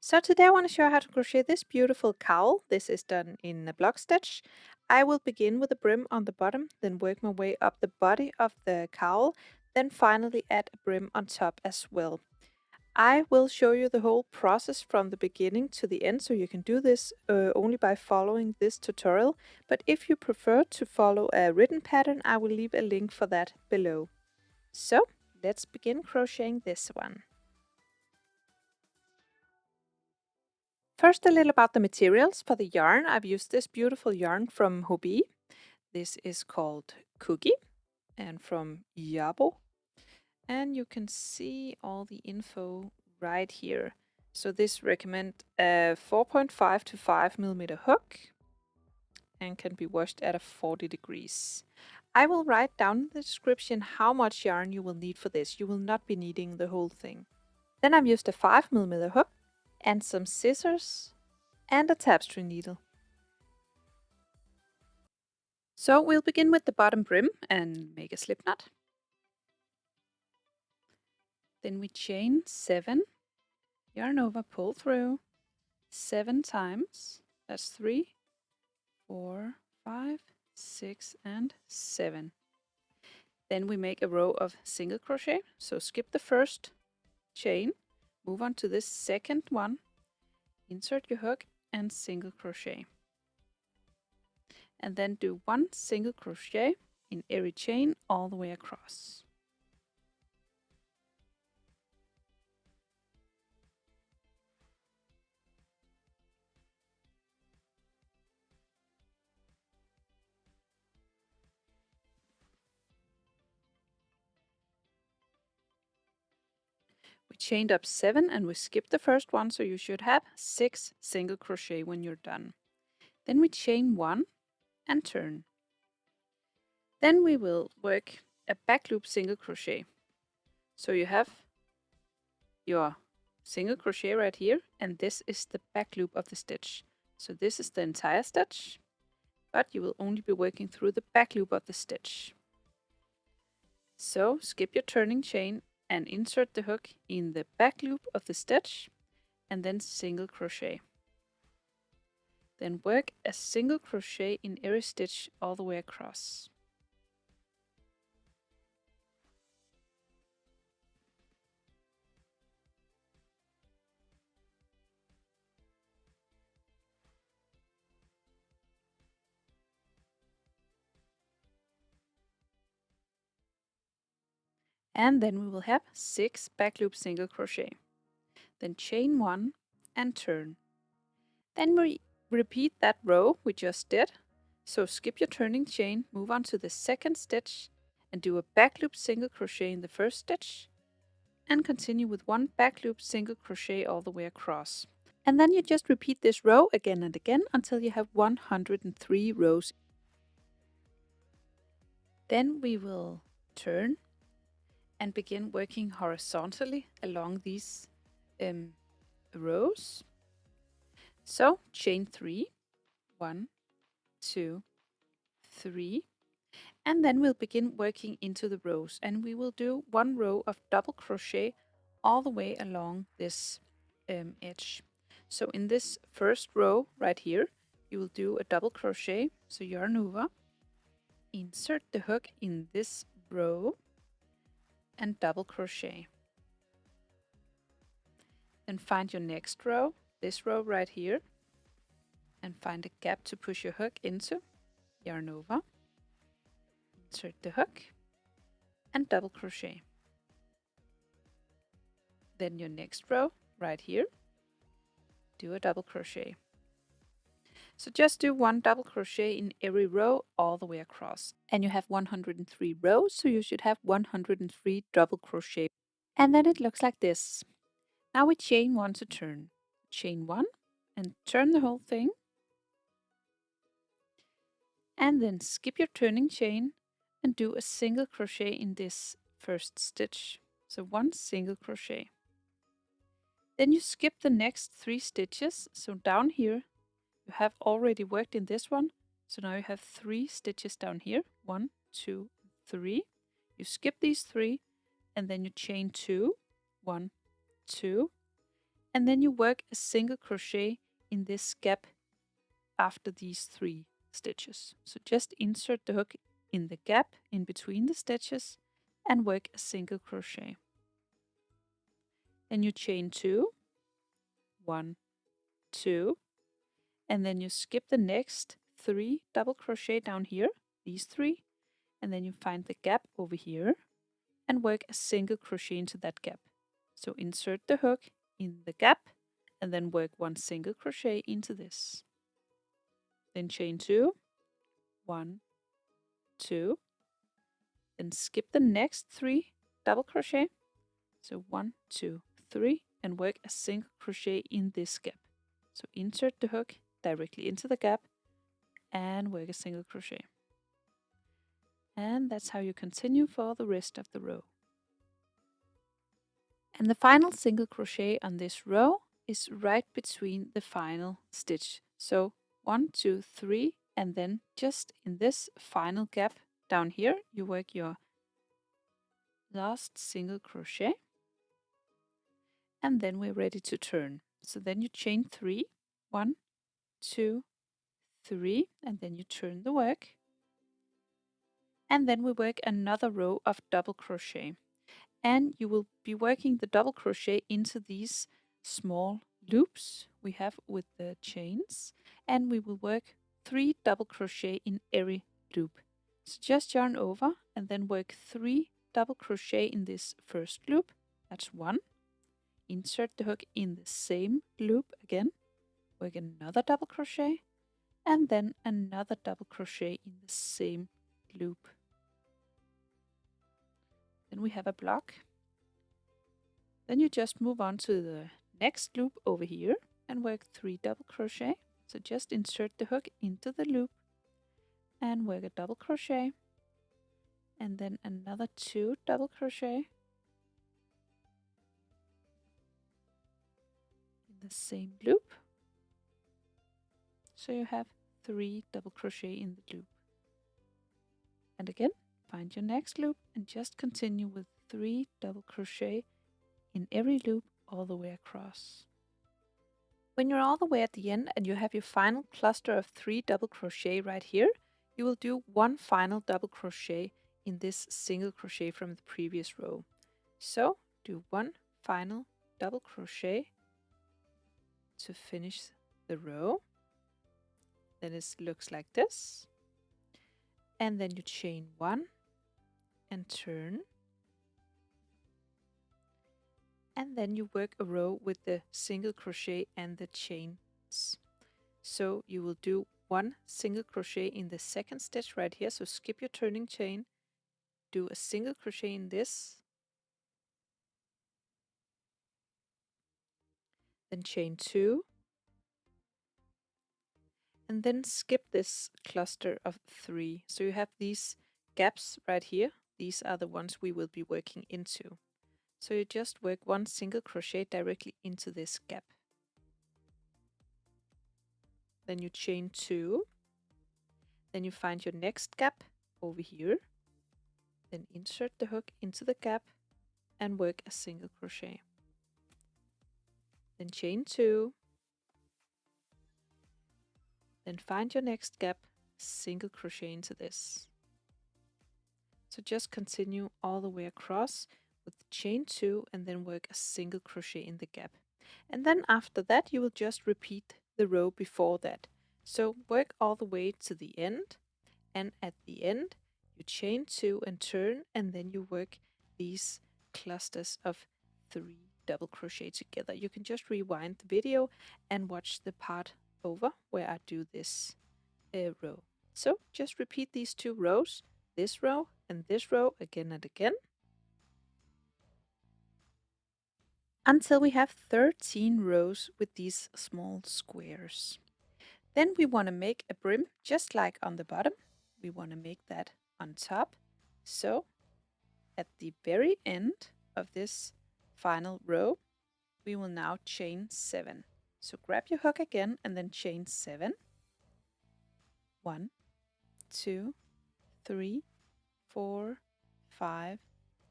So today I want to show you how to crochet this beautiful cowl. This is done in a block stitch. I will begin with a brim on the bottom, then work my way up the body of the cowl, then finally add a brim on top as well. I will show you the whole process from the beginning to the end, so you can do this only by following this tutorial. But if you prefer to follow a written pattern, I will leave a link for that below. So let's begin crocheting this one. First, a little about the materials. For the yarn, I've used this beautiful yarn from Hobbii. This is called Cookie and from Yabo. And you can see all the info right here. So this recommend a 4.5 to 5 millimeter hook and can be washed at a 40 degrees. I will write down in the description how much yarn you will need for this. You will not be needing the whole thing. Then I've used a 5 millimeter hook and some scissors and a tapestry needle. So we'll begin with the bottom brim and make a slip knot. Then we chain 7, yarn over, pull through 7 times. That's 3, 4, 5, 6 and 7. Then we make a row of single crochet. So skip the first chain, move on to this second one, insert your hook and single crochet. And then do 1 single crochet in every chain all the way across. We chained up 7 and we skipped the first one, so you should have 6 single crochet when you're done. Then we chain 1 and turn. Then we will work a back loop single crochet. So you have your single crochet right here, and this is the back loop of the stitch. So this is the entire stitch, but you will only be working through the back loop of the stitch. So skip your turning chain and insert the hook in the back loop of the stitch and then single crochet. Then work a single crochet in every stitch all the way across. And then we will have 6 back loop single crochet. Then chain 1 and turn. Then we repeat that row we just did. So skip your turning chain, move on to the second stitch and do a back loop single crochet in the first stitch and continue with 1 back loop single crochet all the way across. And then you just repeat this row again and again until you have 103 rows. Then we will turn and begin working horizontally along these rows. So chain 3, 1, 2, 3, and then we'll begin working into the rows, and we will do 1 row of double crochet all the way along this edge. So in this first row right here, you will do a double crochet. So yarn over, insert the hook in this row and double crochet. Then find your next row, this row right here, and find a gap to push your hook into. Yarn over, insert the hook and double crochet. Then your next row right here, do a double crochet. So just do 1 double crochet in every row all the way across. And you have 103 rows, so you should have 103 double crochet. And then it looks like this. Now we chain 1 to turn. Chain 1 and turn the whole thing. And then skip your turning chain and do a single crochet in this first stitch. So 1 single crochet. Then you skip the next 3 stitches. So down here, you have already worked in this one. So now you have 3 stitches down here. 1, 2, 3. You skip these 3 and then you chain 2, 1, 2. and then you work a single crochet in this gap after these 3 stitches. So just insert the hook in the gap in between the stitches and work a single crochet. Then you chain 2, 1, 2, and then you skip the next 3 double crochet down here, these 3, and then you find the gap over here and work a single crochet into that gap. So insert the hook in the gap and then work 1 single crochet into this. Then chain 2, 1, 2, then skip the next 3 double crochet. So 1, 2, 3, and work a single crochet in this gap. So insert the hook directly into the gap and work a single crochet. And that's how you continue for the rest of the row. And the final single crochet on this row is right between the final stitch. So 1, 2, 3, and then just in this final gap down here, you work your last single crochet, and then we're ready to turn. So then you chain 3, 1, 2, 3, and then you turn the work, and then we work another row of double crochet, and you will be working the double crochet into these small loops we have with the chains, and we will work 3 double crochet in every loop. So just yarn over and then work 3 double crochet in this first loop. That's 1. Insert the hook in the same loop again, work another double crochet, and then another double crochet in the same loop. Then we have a block. Then you just move on to the next loop over here and work 3 double crochet. So just insert the hook into the loop and work a double crochet, and then another 2 double crochet in the same loop. So you have 3 double crochet in the loop. And again, find your next loop and just continue with 3 double crochet in every loop all the way across. When you're all the way at the end and you have your final cluster of 3 double crochet right here, you will do 1 final double crochet in this single crochet from the previous row. So do 1 final double crochet to finish the row. Then it looks like this. And then you chain 1 and turn. And then you work a row with the single crochet and the chains. So you will do 1 single crochet in the second stitch right here. So skip your turning chain, do a single crochet in this, then chain 2, and then skip this cluster of 3. So you have these gaps right here. These are the ones we will be working into. So you just work 1 single crochet directly into this gap. Then you chain 2, then you find your next gap over here, then insert the hook into the gap and work a single crochet. Then chain 2, then find your next gap, single crochet into this. So just continue all the way across with chain 2 and then work a single crochet in the gap. And then after that you will just repeat the row before that. So work all the way to the end, and at the end you chain 2 and turn, and then you work these clusters of 3 double crochet together. You can just rewind the video and watch the part over where I do this row. So just repeat these 2 rows, this row and this row, again and again, until we have 13 rows with these small squares. Then we want to make a brim just like on the bottom. We want to make that on top. So at the very end of this final row, we will now chain 7. So grab your hook again and then chain 7. 1, 2, 3, 4, 5,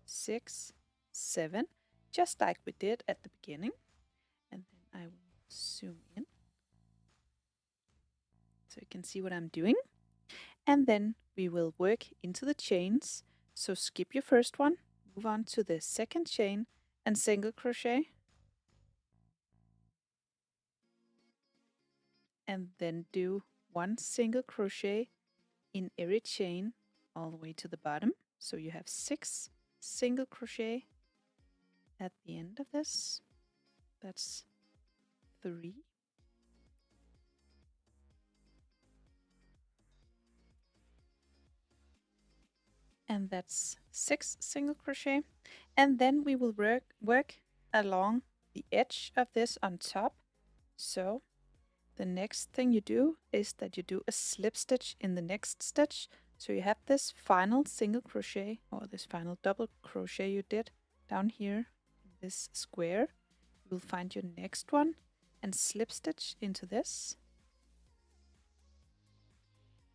6, 7, just like we did at the beginning. And then I will zoom in so you can see what I'm doing. And then we will work into the chains. So skip your first one, move on to the second chain and single crochet. And then do 1 single crochet in every chain all the way to the bottom. So you have 6 single crochet at the end of this. That's 3. And that's 6 single crochet. And then we will work along the edge of this on top. So the next thing you do is that you do a slip stitch in the next stitch. So you have this final single crochet or this final double crochet you did down here in this square. You will find your next one and slip stitch into this.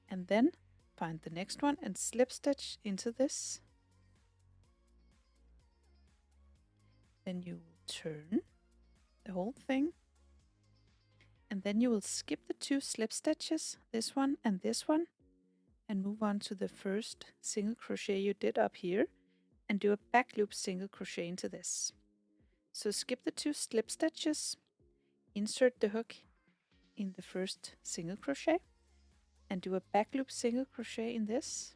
And then find the next one and slip stitch into this. Then you will turn the whole thing. And then you will skip the 2 slip stitches, this one, and move on to the first single crochet you did up here and do a back loop single crochet into this. So skip the 2 slip stitches, insert the hook in the first single crochet and do a back loop single crochet in this.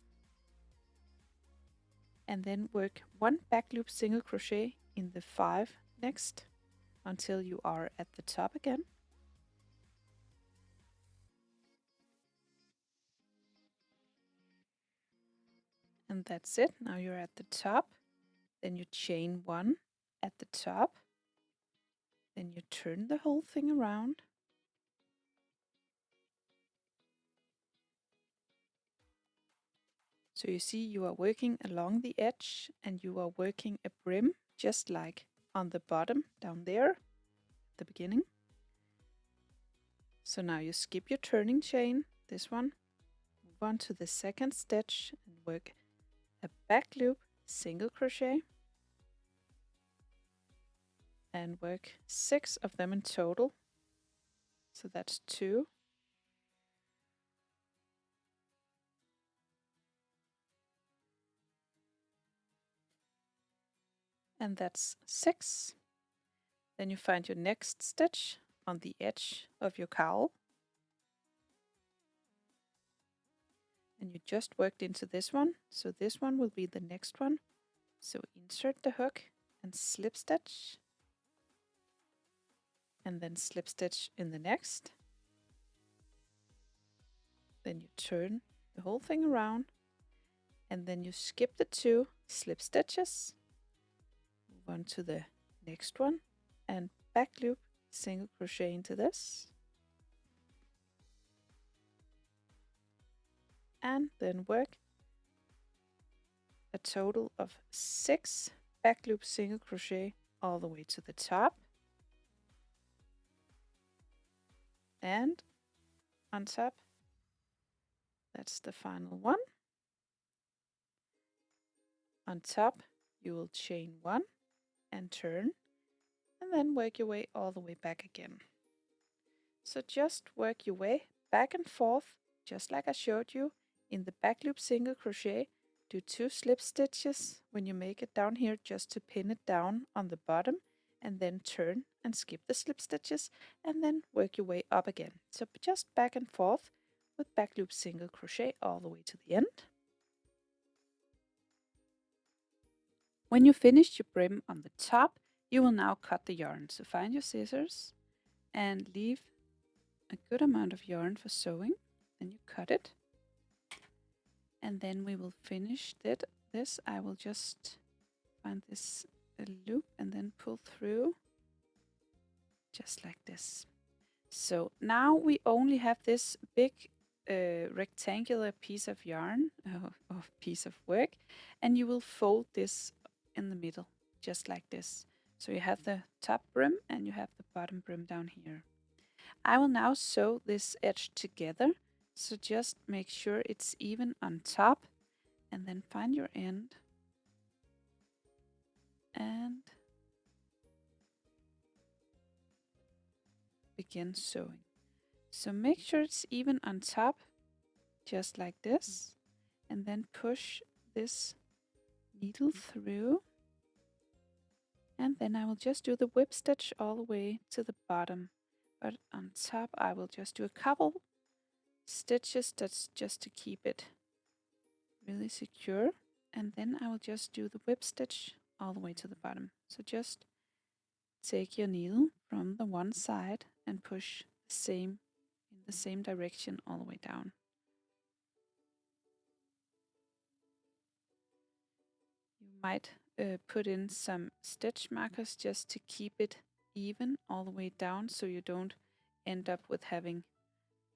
And then work 1 back loop single crochet in the 5 next until you are at the top again. And that's it. Now you're at the top. Then you chain 1 at the top. Then you turn the whole thing around. So you see you are working along the edge and you are working a brim just like on the bottom down there at the beginning. So now you skip your turning chain, this one, move on to the second stitch and work a back loop single crochet and work 6 of them in total. So that's 2. And that's 6. Then you find your next stitch on the edge of your cowl. And you just worked into this one, so this one will be the next one. So insert the hook and slip stitch. And then slip stitch in the next. Then you turn the whole thing around. And then you skip the 2 slip stitches. Move on to the next one and back loop single crochet into this. And then work a total of 6 back loop single crochet all the way to the top. And on top, that's the final one. On top, you will chain 1 and turn, and then work your way all the way back again. So just work your way back and forth, just like I showed you in the back loop single crochet. Do 2 slip stitches when you make it down here just to pin it down on the bottom, and then turn and skip the slip stitches and then work your way up again. So just back and forth with back loop single crochet all the way to the end. When you finish your brim on the top, you will now cut the yarn. So find your scissors and leave a good amount of yarn for sewing. Then you cut it. And then we will finish this. I will just find this loop and then pull through just like this. So now we only have this big rectangular piece of yarn or piece of work, and you will fold this in the middle just like this. So you have the top brim and you have the bottom brim down here. I will now sew this edge together, so just make sure it's even on top and then find your end and begin sewing. So make sure it's even on top, just like this, and then push this needle through, and then I will just do the whip stitch all the way to the bottom, but on top I will just do a couple stitches, that's just to keep it really secure, and then I will just do the whip stitch all the way to the bottom. So just take your needle from the one side and push in the same direction all the way down. You might put in some stitch markers just to keep it even all the way down, so you don't end up with having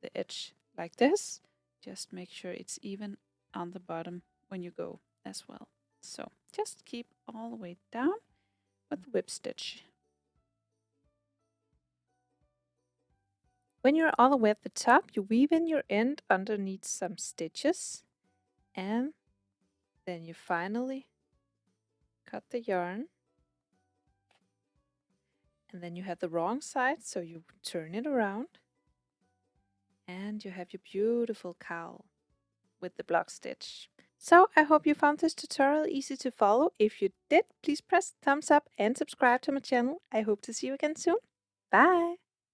the edge like this. Just make sure it's even on the bottom when you go as well. So just keep all the way down with whip stitch. When you're all the way at the top, you weave in your end underneath some stitches, and then you finally cut the yarn, and then you have the wrong side, so you turn it around, and you have your beautiful cowl with the block stitch. So I hope you found this tutorial easy to follow. If you did, please press thumbs up and subscribe to my channel. I hope to see you again soon. Bye!